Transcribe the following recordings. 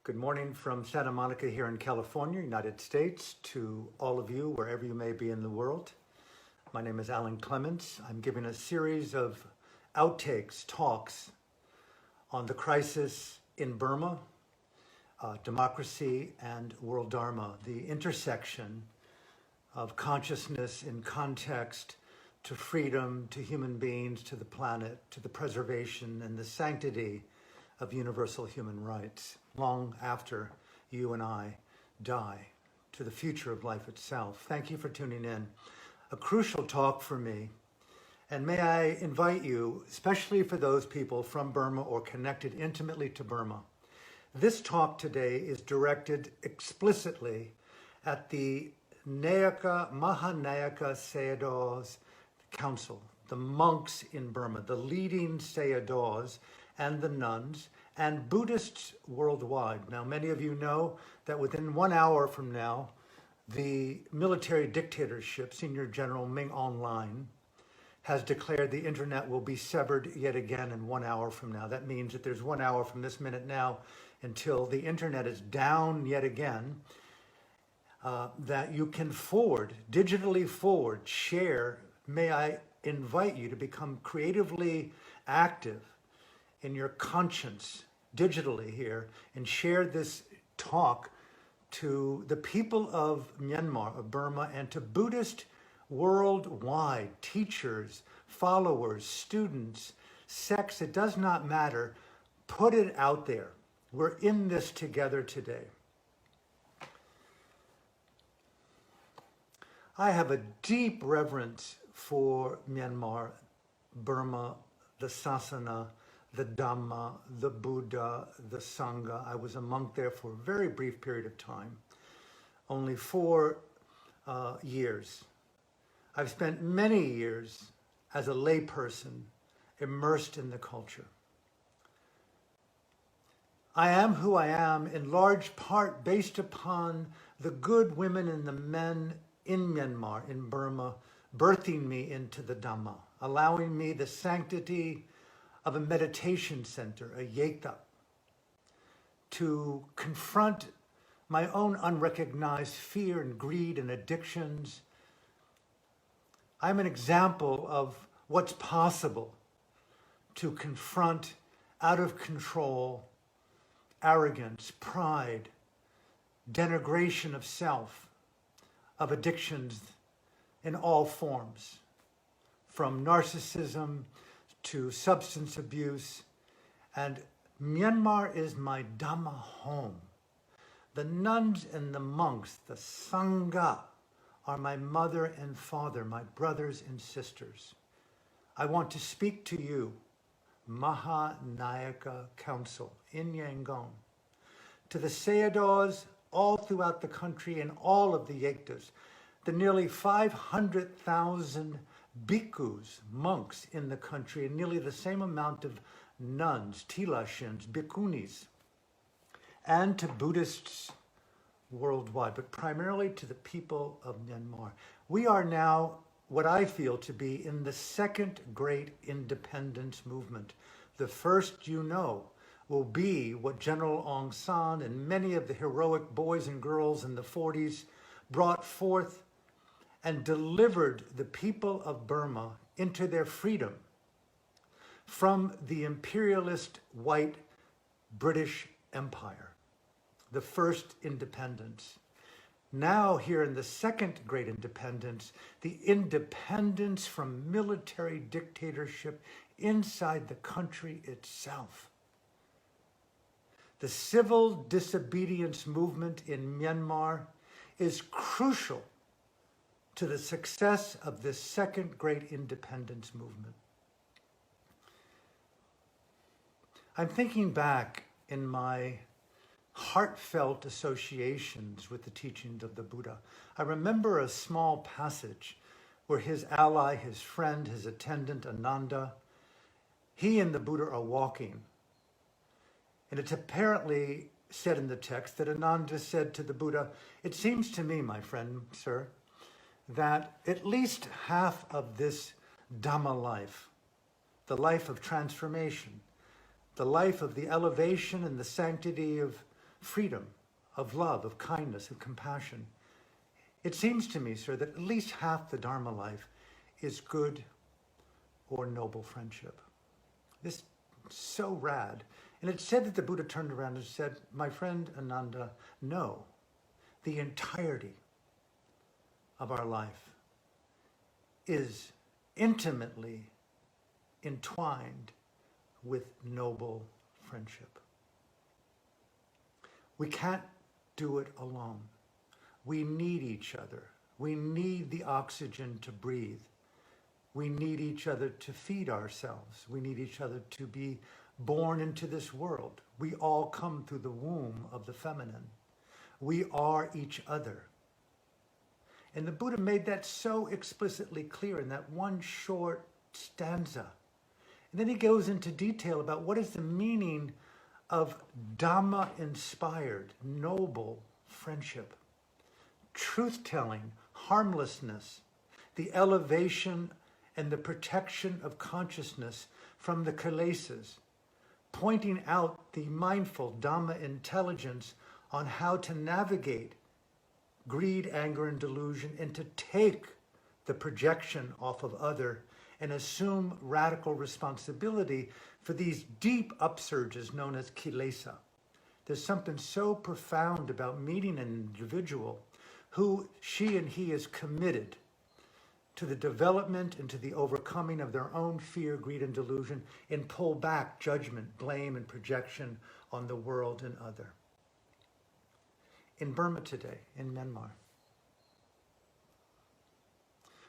Good morning from Santa Monica here in California, United States, to all of you, wherever you may be in the world. My name is Alan Clements. I'm giving a series of outtakes, talks on the crisis in Burma, democracy and world Dharma, the intersection of consciousness in context to freedom, to human beings, to the planet, to the preservation and the sanctity of universal human rights, long after you and I die, to the future of life itself. Thank you for tuning in. A crucial talk for me. And may I invite you, especially for those people from Burma or connected intimately to Burma, this talk today is directed explicitly at the Mahanayaka Sayadaws Council, the monks in Burma, the leading Sayadaws and the nuns, and Buddhists worldwide. Now, many of you know that within 1 hour from now, the military dictatorship, Senior General Ming Online, has declared the internet will be severed yet again in 1 hour from now. That means that there's 1 hour from this minute now until the internet is down yet again, that you can forward, digitally forward, share. May I invite you to become creatively active in your conscience digitally here and share this talk to the people of Myanmar, of Burma, and to Buddhist worldwide, teachers, followers, students, sects, it does not matter. Put it out there. We're in this together today. I have a deep reverence for Myanmar, Burma, the Sasana, the Dhamma, the Buddha, the Sangha. I was a monk there for a very brief period of time, only 4 years. I've spent many years as a layperson immersed in the culture. I am who I am in large part based upon the good women and the men in Myanmar, in Burma, birthing me into the Dhamma, allowing me the sanctity of a meditation center, a yekta, to confront my own unrecognized fear and greed and addictions. I'm an example of what's possible to confront out of control arrogance, pride, denigration of self, of addictions in all forms, from narcissism to substance abuse. And Myanmar is my Dhamma home. The nuns and the monks, the Sangha, are my mother and father, my brothers and sisters. I want to speak to you, Mahanayaka Council in Yangon, to the Sayadaws all throughout the country and all of the yektas, the nearly 500,000 bhikkhus, monks in the country, and nearly the same amount of nuns, tilashins, bhikkhunis, and to Buddhists worldwide, but primarily to the people of Myanmar. We are now what I feel to be in the second great independence movement. The first, you know, will be what General Aung San and many of the heroic boys and girls in the 40s brought forth and delivered the people of Burma into their freedom from the imperialist white British Empire, the first independence. Now here in the second great independence, the independence from military dictatorship inside the country itself. The civil disobedience movement in Myanmar is crucial to the success of this second great independence movement. I'm thinking back in my heartfelt associations with the teachings of the Buddha. I remember a small passage where his ally, his friend, his attendant, Ananda, he and the Buddha are walking. And it's apparently said in the text that Ananda said to the Buddha, "It seems to me, my friend, sir, that at least half of this Dhamma life, the life of transformation, the life of the elevation and the sanctity of freedom, of love, of kindness, of compassion. It seems to me, sir, that at least half the Dharma life is good or noble friendship. This is so rad. And it's said that the Buddha turned around and said, my friend Ananda, no, the entirety of our life is intimately entwined with noble friendship. We can't do it alone. We need each other. We need the oxygen to breathe. We need each other to feed ourselves. We need each other to be born into this world. We all come through the womb of the feminine. We are each other. And the Buddha made that so explicitly clear in that one short stanza. And then he goes into detail about what is the meaning of Dhamma-inspired, noble friendship. Truth-telling, harmlessness, the elevation and the protection of consciousness from the kilesas, pointing out the mindful Dhamma intelligence on how to navigate greed, anger, and delusion, and to take the projection off of other and assume radical responsibility for these deep upsurges known as kilesa. There's something so profound about meeting an individual who she and he is committed to the development and to the overcoming of their own fear, greed, and delusion, and pull back judgment, blame, and projection on the world and other. In Burma today, in Myanmar,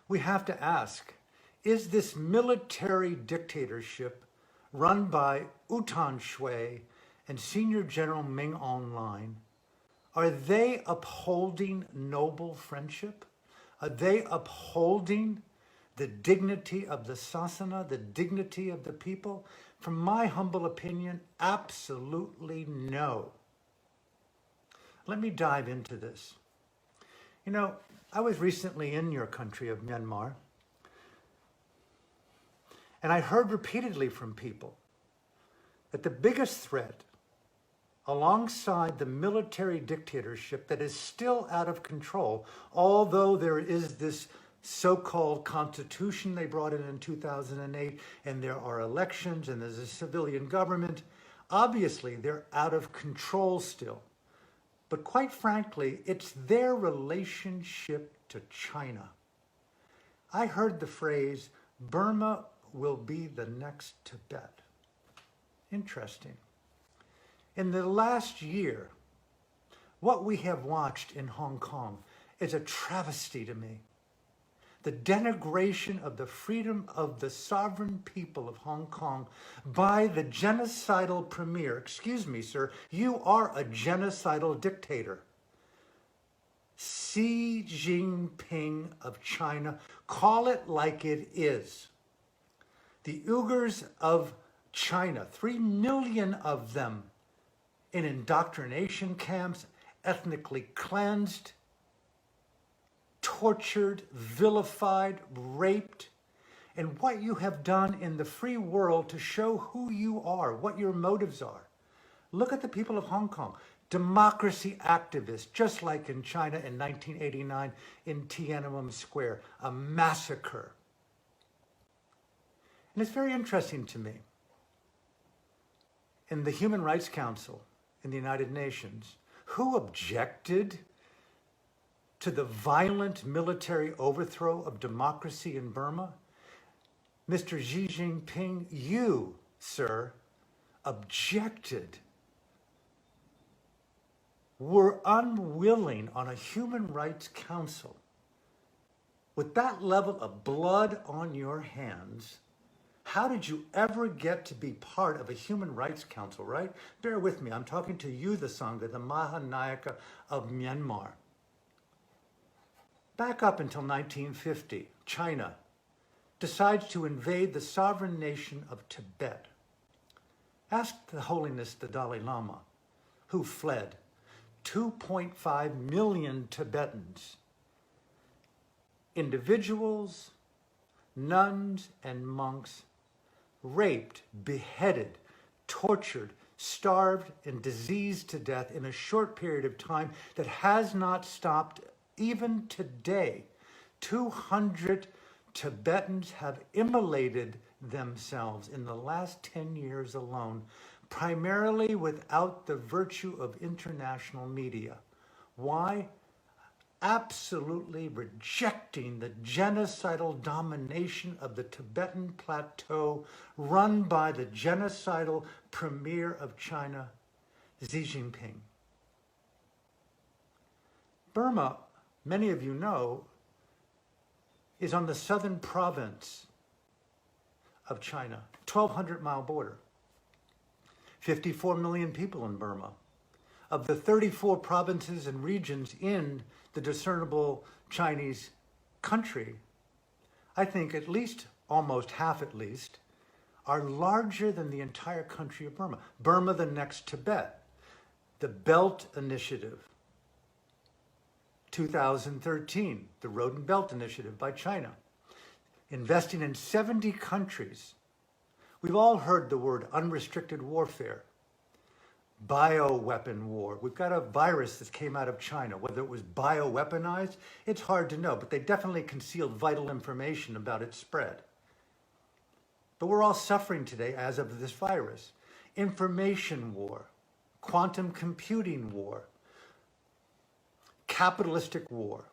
we have to ask, is this military dictatorship run by U Tan Shui and Senior General Ming Aung Hlaing, are they upholding noble friendship? Are they upholding the dignity of the sasana, the dignity of the people? From my humble opinion, absolutely no. Let me dive into this. You know, I was recently in your country of Myanmar, and I heard repeatedly from people that the biggest threat, alongside the military dictatorship that is still out of control, although there is this so-called constitution they brought in 2008, and there are elections, and there's a civilian government, obviously they're out of control still. But quite frankly, it's their relationship to China. I heard the phrase, Burma will be the next Tibet. Interesting. In the last year, what we have watched in Hong Kong is a travesty to me. The denigration of the freedom of the sovereign people of Hong Kong by the genocidal premier. Excuse me, sir, you are a genocidal dictator. Xi Jinping of China, call it like it is. The Uyghurs of China, 3 million of them in indoctrination camps, ethnically cleansed, tortured, vilified, raped, and what you have done in the free world to show who you are, what your motives are. Look at the people of Hong Kong, democracy activists, just like in China in 1989 in Tiananmen Square, a massacre. And it's very interesting to me. In the Human Rights Council in the United Nations, who objected to the violent military overthrow of democracy in Burma? Mr. Xi Jinping, you, sir, objected, were unwilling on a Human Rights Council with that level of blood on your hands. How did you ever get to be part of a Human Rights Council, right? Bear with me, I'm talking to you, the Sangha, the Mahanayaka of Myanmar. Back up until 1950, China decides to invade the sovereign nation of Tibet. Ask the Holiness the Dalai Lama, who fled. 2.5 million Tibetans, individuals, nuns, and monks, raped, beheaded, tortured, starved and diseased to death in a short period of time that has not stopped even today. 200 Tibetans have immolated themselves in the last 10 years alone, primarily without the virtue of international media. Why? Absolutely rejecting the genocidal domination of the Tibetan plateau run by the genocidal premier of China, Xi Jinping. Burma, many of you know, is on the southern province of China, 1,200-mile border. 54 million people in Burma. Of the 34 provinces and regions in the discernible Chinese country, I think at least, almost half at least, are larger than the entire country of Burma. Burma, the next Tibet. The Belt Initiative, 2013, the Road and Belt Initiative by China, investing in 70 countries. We've all heard the word unrestricted warfare, bioweapon war. We've got a virus that came out of China. Whether it was bioweaponized, it's hard to know, but they definitely concealed vital information about its spread. But we're all suffering today as of this virus. Information war, quantum computing war, capitalistic war,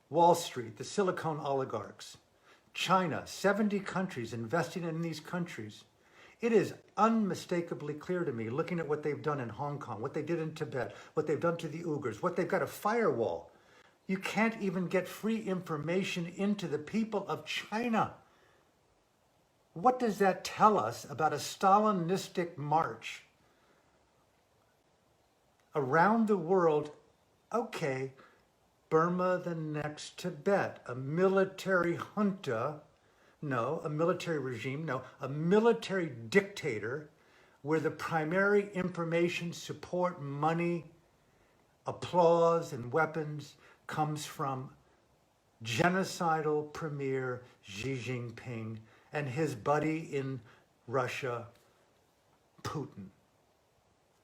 Wall Street, the Silicon oligarchs, China, 70 countries investing in these countries. It is unmistakably clear to me, looking at what they've done in Hong Kong, what they did in Tibet, what they've done to the Uyghurs, what they've got a firewall. You can't even get free information into the people of China. What does that tell us about a Stalinistic march around the world? Okay, Burma, the next Tibet, a military junta, no, a military regime, no, a military dictator where the primary information, support, money, applause, and weapons comes from genocidal premier Xi Jinping and his buddy in Russia, Putin.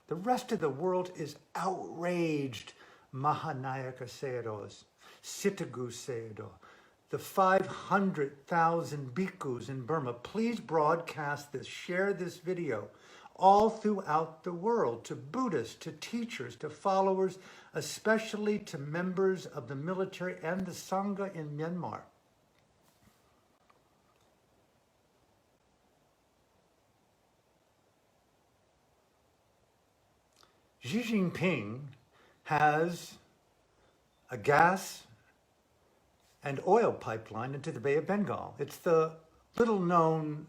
The rest of the world is outraged. Mahanayaka Sayadaws, Sitagu Sayadaw, the 500,000 bhikkhus in Burma. Please broadcast this, share this video all throughout the world to Buddhists, to teachers, to followers, especially to members of the military and the Sangha in Myanmar. Xi Jinping has a gas and oil pipeline into the Bay of Bengal. It's the little-known,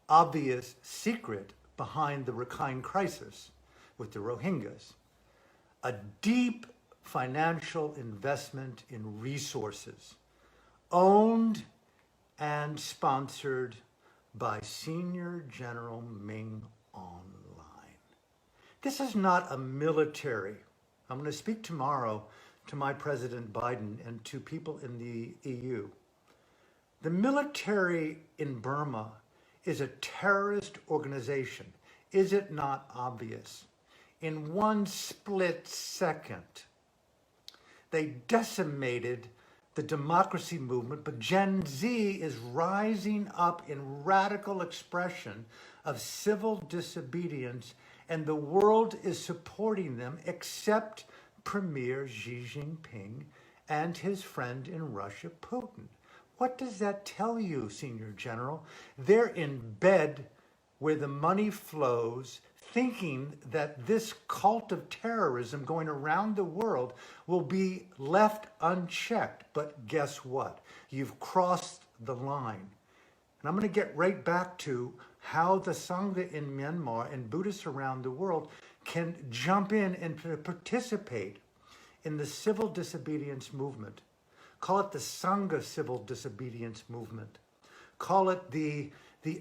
obvious secret behind the Rakhine crisis with the Rohingyas. A deep financial investment in resources, owned and sponsored by Senior General Ming Online. This is not a military. I'm going to speak tomorrow to my President Biden and to people in the EU. The military in Burma is a terrorist organization. Is it not obvious? In one split second, they decimated the democracy movement, but Gen Z is rising up in radical expression of civil disobedience, and the world is supporting them except Premier Xi Jinping and his friend in Russia, Putin. What does that tell you, Senior General? They're in bed where the money flows, thinking that this cult of terrorism going around the world will be left unchecked. But guess what? You've crossed the line. And I'm going to get right back to how the Sangha in Myanmar and Buddhists around the world can jump in and participate in the civil disobedience movement. Call it the Sangha civil disobedience movement. Call it the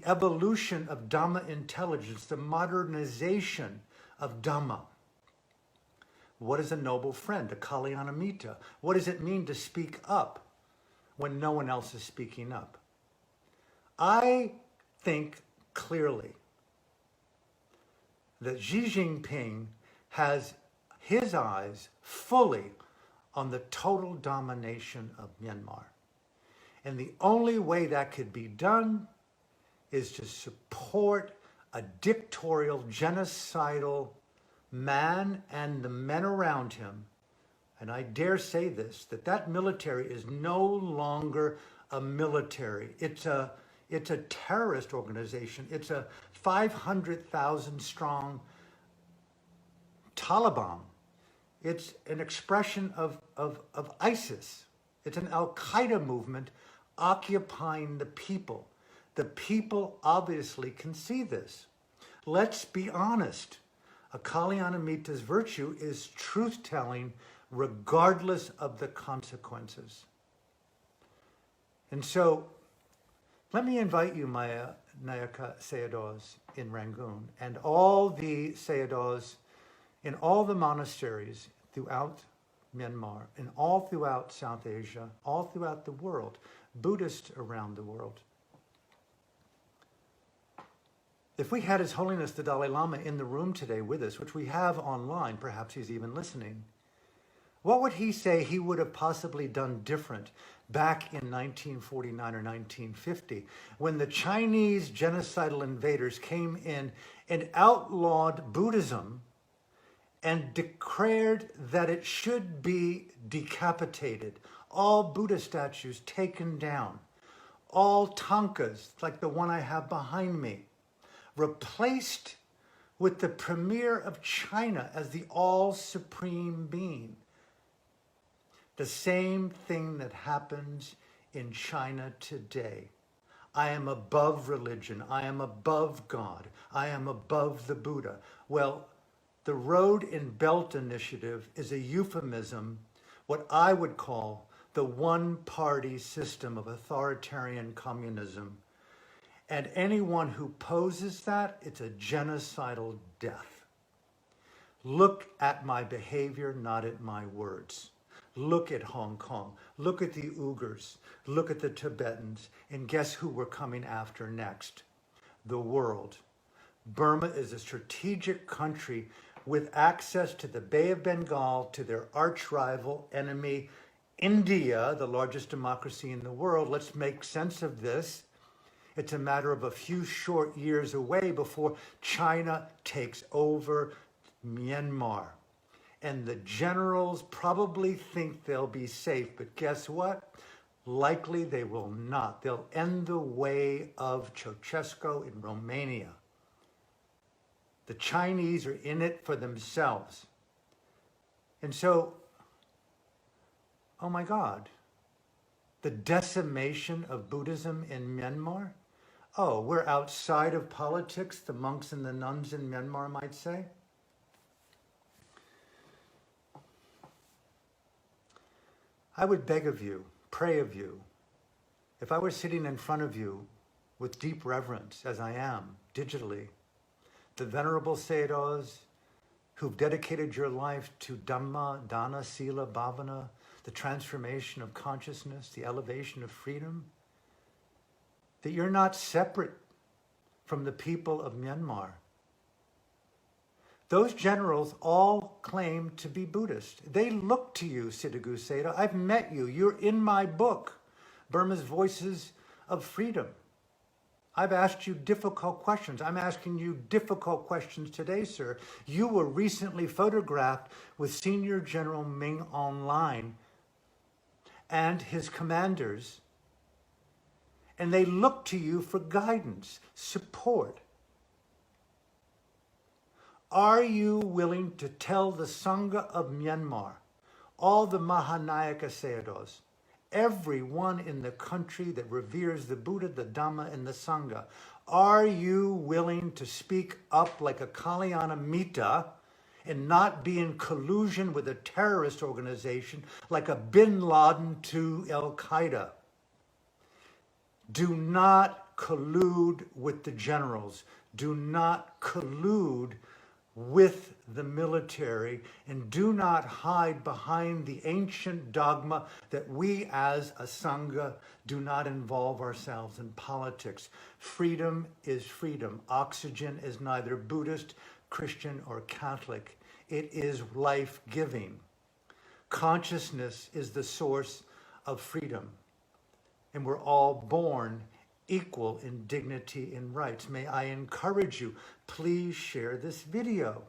evolution of Dhamma intelligence, the modernization of Dhamma. What is a noble friend, a Kalyanamitta? What does it mean to speak up when no one else is speaking up? I think clearly that Xi Jinping has his eyes fully on the total domination of Myanmar. And the only way that could be done is to support a dictatorial, genocidal man and the men around him. And I dare say this, that military is no longer a military. It's a terrorist organization. It's a 500,000 strong Taliban. It's an expression of ISIS. It's an Al-Qaeda movement occupying the people. The people obviously can see this. Let's be honest. A Kalyanamita's virtue is truth-telling regardless of the consequences. And so, let me invite you, Maya Nayaka Sayadaws in Rangoon, and all the Sayadaws in all the monasteries throughout Myanmar, and all throughout South Asia, all throughout the world, Buddhists around the world. If we had His Holiness the Dalai Lama in the room today with us, which we have online, perhaps he's even listening, what would he say he would have possibly done different back in 1949 or 1950 when the Chinese genocidal invaders came in and outlawed Buddhism and declared that it should be decapitated, all Buddha statues taken down, all tankas, like the one I have behind me, replaced with the premier of China as the all-supreme being. The same thing that happens in China today. I am above religion. I am above God. I am above the Buddha. Well, the Road and Belt Initiative is a euphemism, what I would call the one-party system of authoritarian communism. And anyone who poses that, it's a genocidal death. Look at my behavior, not at my words. Look at Hong Kong. Look at the Uyghurs. Look at the Tibetans. And guess who we're coming after next? The world. Burma is a strategic country with access to the Bay of Bengal, to their arch-rival enemy, India, the largest democracy in the world. Let's make sense of this. It's a matter of a few short years away before China takes over Myanmar. And the generals probably think they'll be safe, but guess what? Likely they will not. They'll end the way of Ceausescu in Romania. The Chinese are in it for themselves. And so, oh my God, the decimation of Buddhism in Myanmar? Oh, we're outside of politics, the monks and the nuns in Myanmar might say. I would beg of you, pray of you, if I were sitting in front of you with deep reverence, as I am, digitally, the Venerable Sayadaws who've dedicated your life to Dhamma, Dana, Sila, Bhavana, the transformation of consciousness, the elevation of freedom, that you're not separate from the people of Myanmar. Those generals all claim to be Buddhist. They look to you, Siddhagu Sayadaw. I've met you. You're in my book, Burma's Voices of Freedom. I've asked you difficult questions. I'm asking you difficult questions today, sir. You were recently photographed with Senior General Ming Online and his commanders, and they look to you for guidance, support. Are you willing to tell the Sangha of Myanmar, all the Mahanayaka Sayadaws, everyone in the country that reveres the Buddha, the Dhamma, and the Sangha, are you willing to speak up like a Kalyanamita and not be in collusion with a terrorist organization like a Bin Laden to Al-Qaeda? Do not collude with the generals. Do not collude with the military, and do not hide behind the ancient dogma that we as a Sangha do not involve ourselves in politics. Freedom is freedom. Oxygen is neither Buddhist, Christian, or Catholic. It is life-giving. Consciousness is the source of freedom, and we're all born equal in dignity and rights. May I encourage you, please share this video.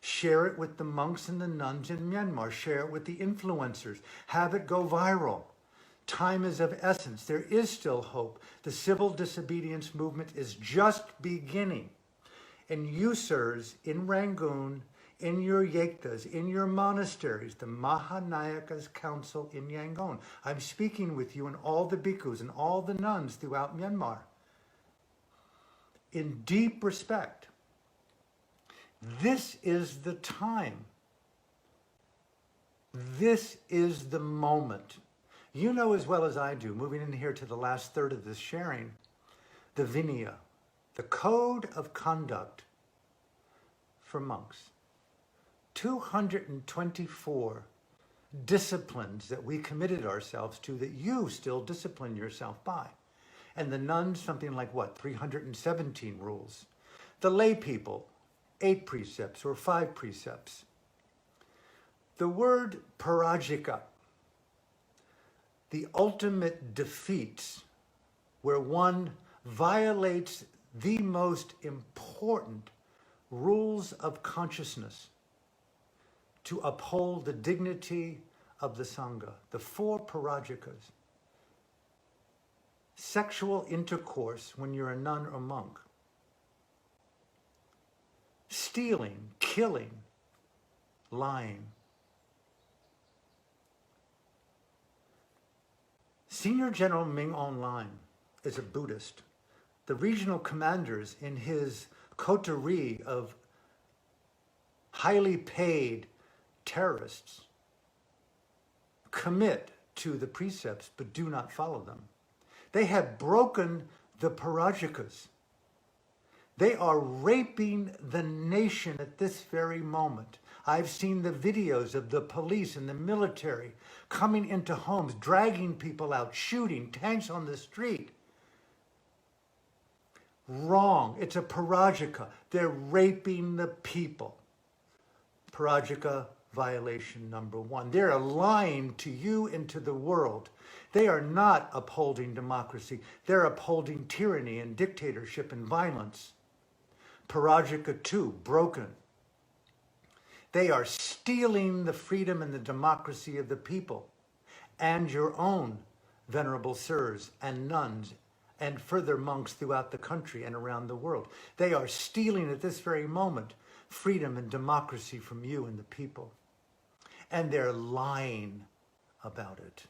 Share it with the monks and the nuns in Myanmar. Share it with the influencers. Have it go viral. Time is of essence. There is still hope. The civil disobedience movement is just beginning. And you, sirs, in Rangoon, in your yektas, in your monasteries, the Mahanayakas Council in Yangon. I'm speaking with you and all the bhikkhus and all the nuns throughout Myanmar. In deep respect, this is the time. This is the moment. You know as well as I do, moving in here to the last third of this sharing, the Vinaya, the code of conduct for monks. 224 disciplines that we committed ourselves to that you still discipline yourself by. And the nuns, something like what, 317 rules. The lay people, 8 precepts or 5 precepts. The word parajika, the ultimate defeats, where one violates the most important rules of consciousness to uphold the dignity of the Sangha, the 4 parajikas. Sexual intercourse when you're a nun or monk. Stealing, killing, lying. Senior General Ming Online is a Buddhist. The regional commanders in his coterie of highly paid terrorists commit to the precepts but do not follow them. They have broken the parajikas. They are raping the nation at this very moment. I've seen the videos of the police and the military coming into homes, dragging people out, shooting, tanks on the street. Wrong. It's a parajika. They're raping the people. Parajika violation number 1. They're lying to you and to the world. They are not upholding democracy. They're upholding tyranny and dictatorship and violence. Parajika 2, broken. They are stealing the freedom and the democracy of the people and your own venerable sirs and nuns and further monks throughout the country and around the world. They are stealing at this very moment freedom and democracy from you and the people. And they're lying about it.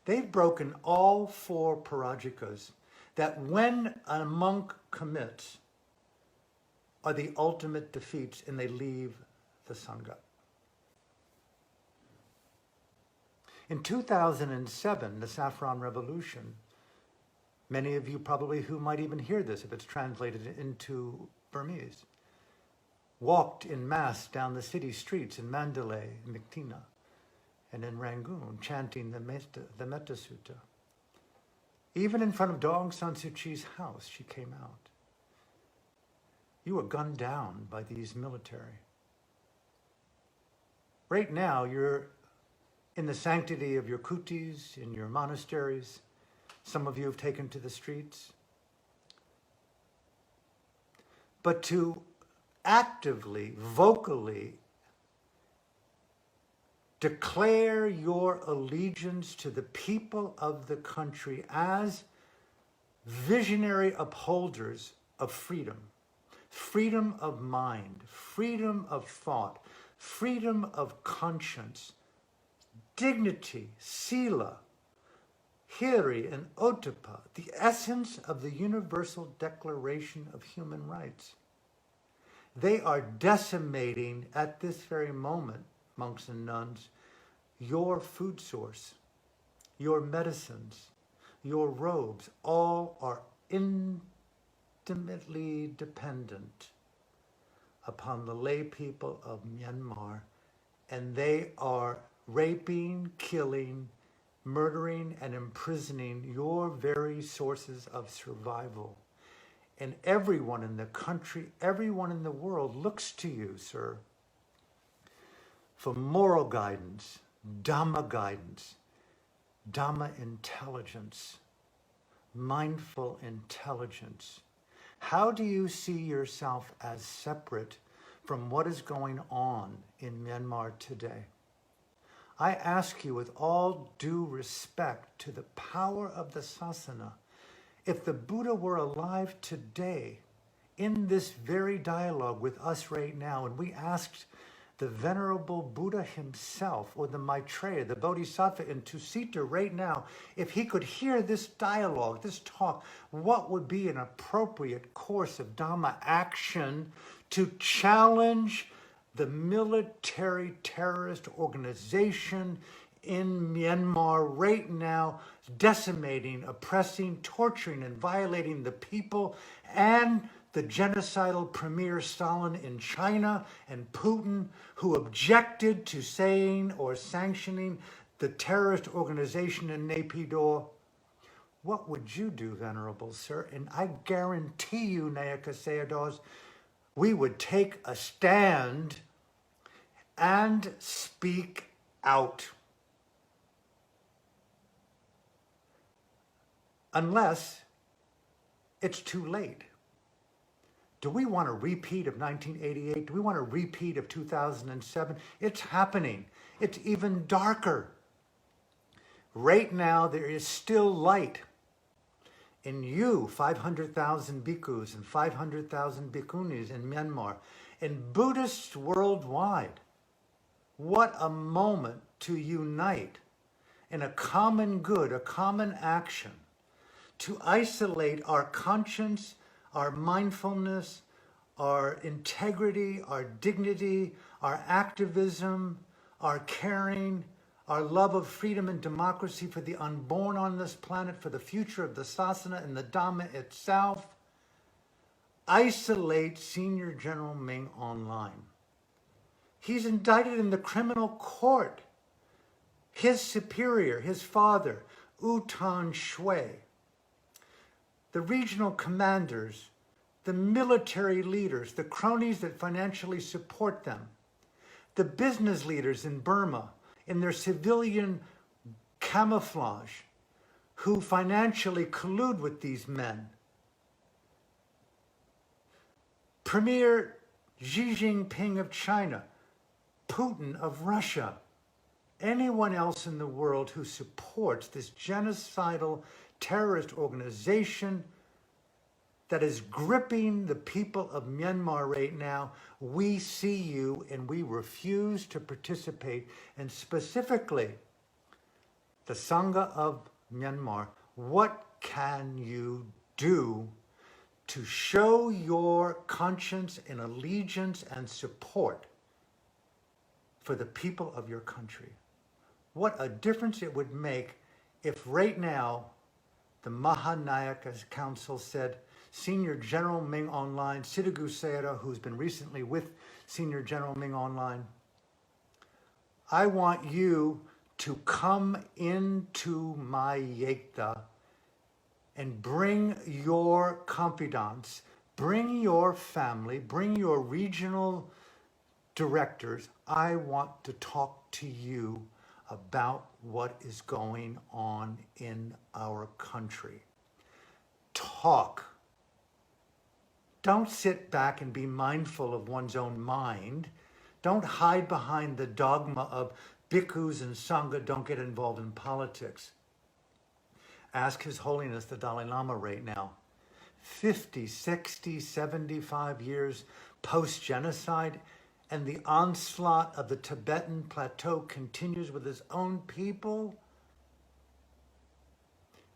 They've broken all 4 parajikas that when a monk commits are the ultimate defeats and they leave the Sangha. In 2007, the Saffron Revolution, many of you probably who might even hear this if it's translated into Burmese, walked in mass down the city streets in Mandalay, Myitkyina, and in Rangoon, chanting the Metta Sutta. Even in front of Aung San Suu Kyi's house, she came out. You were gunned down by these military. Right now, you're in the sanctity of your kutis, in your monasteries. Some of you have taken to the streets. But to actively, vocally declare your allegiance to the people of the country as visionary upholders of freedom, freedom of mind, freedom of thought, freedom of conscience, dignity, sila, hiri, and ottappa, the essence of the Universal Declaration of Human Rights. They are decimating at this very moment, monks and nuns, your food source, your medicines, your robes, all are intimately dependent upon the lay people of Myanmar, and they are raping, killing, murdering, and imprisoning your very sources of survival. And everyone in the country, everyone in the world looks to you, sir, for moral guidance, Dhamma intelligence, mindful intelligence. How do you see yourself as separate from what is going on in Myanmar today? I ask you with all due respect to the power of the Sasana, if the Buddha were alive today in this very dialogue with us right now, and we asked the Venerable Buddha himself, or the Maitreya, the Bodhisattva in Tusita right now, if he could hear this dialogue, this talk, what would be an appropriate course of Dhamma action to challenge the military terrorist organization in Myanmar right now, decimating, oppressing, torturing, and violating the people, and the genocidal Premier Stalin in China and Putin, who objected to saying or sanctioning the terrorist organization in Naypyidaw? What would you do, Venerable Sir? And I guarantee you, Nayaka Sayadaws, we would take a stand and speak out. Unless it's too late. Do we want a repeat of 1988? Do we want a repeat of 2007? It's happening. It's even darker. Right now, there is still light. In you, 500,000 bhikkhus and 500,000 bhikkhunis in Myanmar, and Buddhists worldwide. What a moment to unite in a common good, a common action, to isolate our conscience, our mindfulness, our integrity, our dignity, our activism, our caring, our love of freedom and democracy for the unborn on this planet, for the future of the Sasana and the Dhamma itself. Isolate Senior General Ming online. He's indicted in the criminal court. His superior, his father, U Tan Shui, the regional commanders, the military leaders, the cronies that financially support them, the business leaders in Burma, in their civilian camouflage, who financially collude with these men. Premier Xi Jinping of China, Putin of Russia, anyone else in the world who supports this genocidal terrorist organization that is gripping the people of Myanmar right now, we see you and we refuse to participate. And specifically, the Sangha of Myanmar, what can you do to show your conscience and allegiance and support for the people of your country? What a difference it would make if right now the Mahanayaka Council said, Senior General Ming Online, Siddhagu Sayadaw, who's been recently with Senior General Ming Online, I want you to come into my yekta and bring your confidants, bring your family, bring your regional directors. I want to talk to you about what is going on in our country. Talk. Don't sit back and be mindful of one's own mind. Don't hide behind the dogma of bhikkhus and sangha don't get involved in politics. Ask His Holiness the Dalai Lama right now, 50, 60, 75 years post-genocide, and the onslaught of the Tibetan plateau continues with his own people.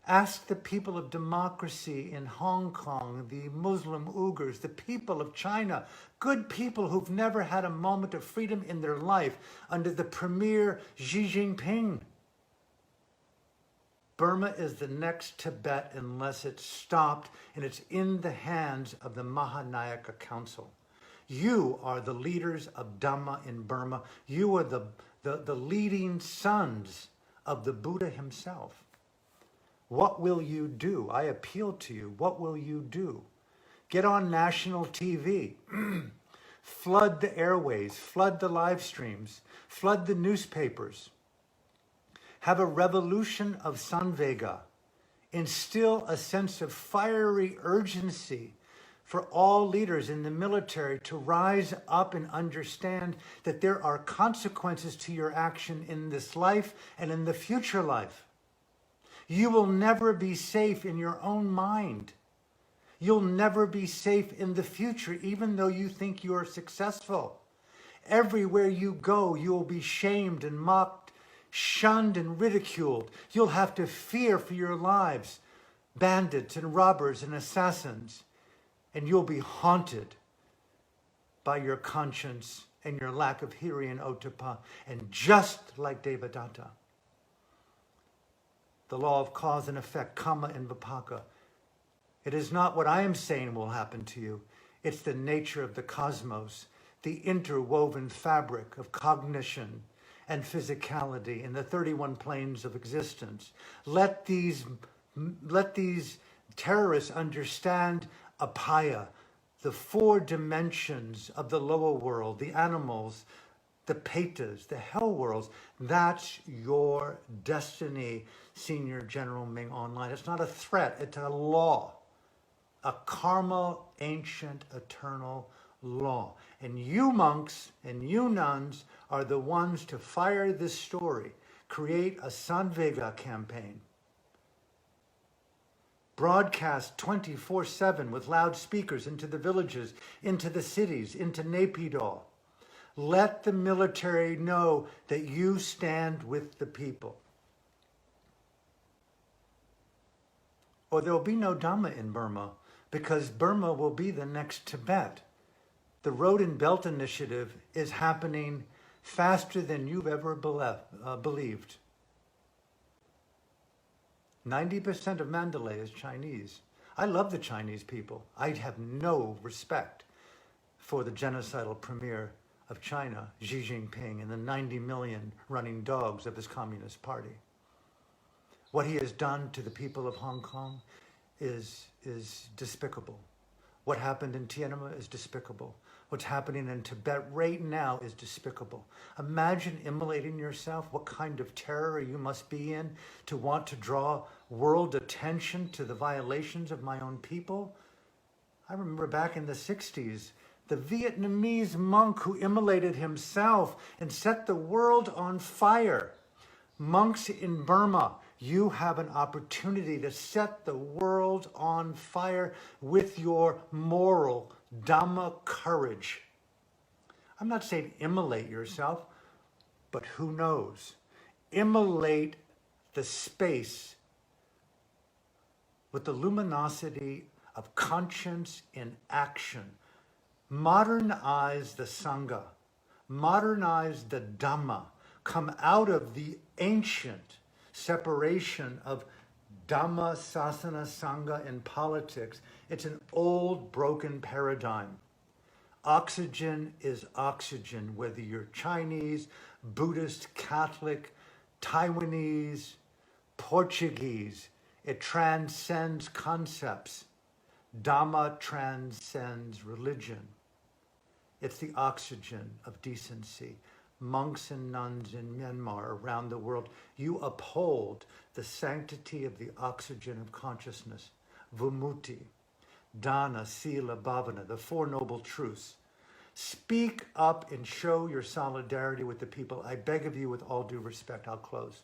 Ask the people of democracy in Hong Kong, the Muslim Uyghurs, the people of China, good people who've never had a moment of freedom in their life under the Premier Xi Jinping. Burma is the next Tibet unless it's stopped, and it's in the hands of the Mahanayaka Council. You are the leaders of Dhamma in Burma. You are the leading sons of the Buddha himself. What will you do? I appeal to you. What will you do? Get on national TV. Flood the airways, flood the live streams, flood the newspapers. Have a revolution of Sanvega. Instill a sense of fiery urgency for all leaders in the military to rise up and understand that there are consequences to your action in this life and in the future life. You will never be safe in your own mind. You'll never be safe in the future, even though you think you are successful. Everywhere you go, you will be shamed and mocked, shunned and ridiculed. You'll have to fear for your lives, bandits and robbers and assassins, and you'll be haunted by your conscience and your lack of hiri and otapa. And just like Devadatta, the law of cause and effect, karma and vipaka, it is not what I am saying will happen to you. It's the nature of the cosmos, the interwoven fabric of cognition and physicality in the 31 planes of existence. Let these terrorists understand apaya, the 4 dimensions of the lower world, the animals, the petas, the hell worlds. That's your destiny, Senior General Ming Online. It's not a threat, it's a law. A karma, ancient, eternal law. And you monks and you nuns are the ones to fire this story. Create a Sanvega campaign. Broadcast 24/7 with loudspeakers into the villages, into the cities, into Naypyidaw. Let the military know that you stand with the people. Or there will be no Dhamma in Burma, because Burma will be the next Tibet. The Road and Belt Initiative is happening faster than you've ever believed. 90% of Mandalay is Chinese. I love the Chinese people. I have no respect for the genocidal premier of China, Xi Jinping, and the 90 million running dogs of his Communist Party. What he has done to the people of Hong Kong is despicable. What happened in Tiananmen is despicable. What's happening in Tibet right now is despicable. Imagine immolating yourself. What kind of terror you must be in to want to draw world attention to the violations of my own people? I remember back in the 60s, the Vietnamese monk who immolated himself and set the world on fire. Monks in Burma, you have an opportunity to set the world on fire with your moral Dhamma courage. I'm not saying immolate yourself, but who knows? Immolate the space with the luminosity of conscience in action. Modernize the Sangha. Modernize the Dhamma. Come out of the ancient separation of Dhamma, Sasana, Sangha, and politics. It's an old, broken paradigm. Oxygen is oxygen, whether you're Chinese, Buddhist, Catholic, Taiwanese, Portuguese. It transcends concepts. Dhamma transcends religion. It's the oxygen of decency. Monks and nuns in Myanmar, around the world, you uphold the sanctity of the oxygen of consciousness, Vumuti, Dana, Sila, Bhavana, the 4 noble truths. Speak up and show your solidarity with the people. I beg of you with all due respect, I'll close.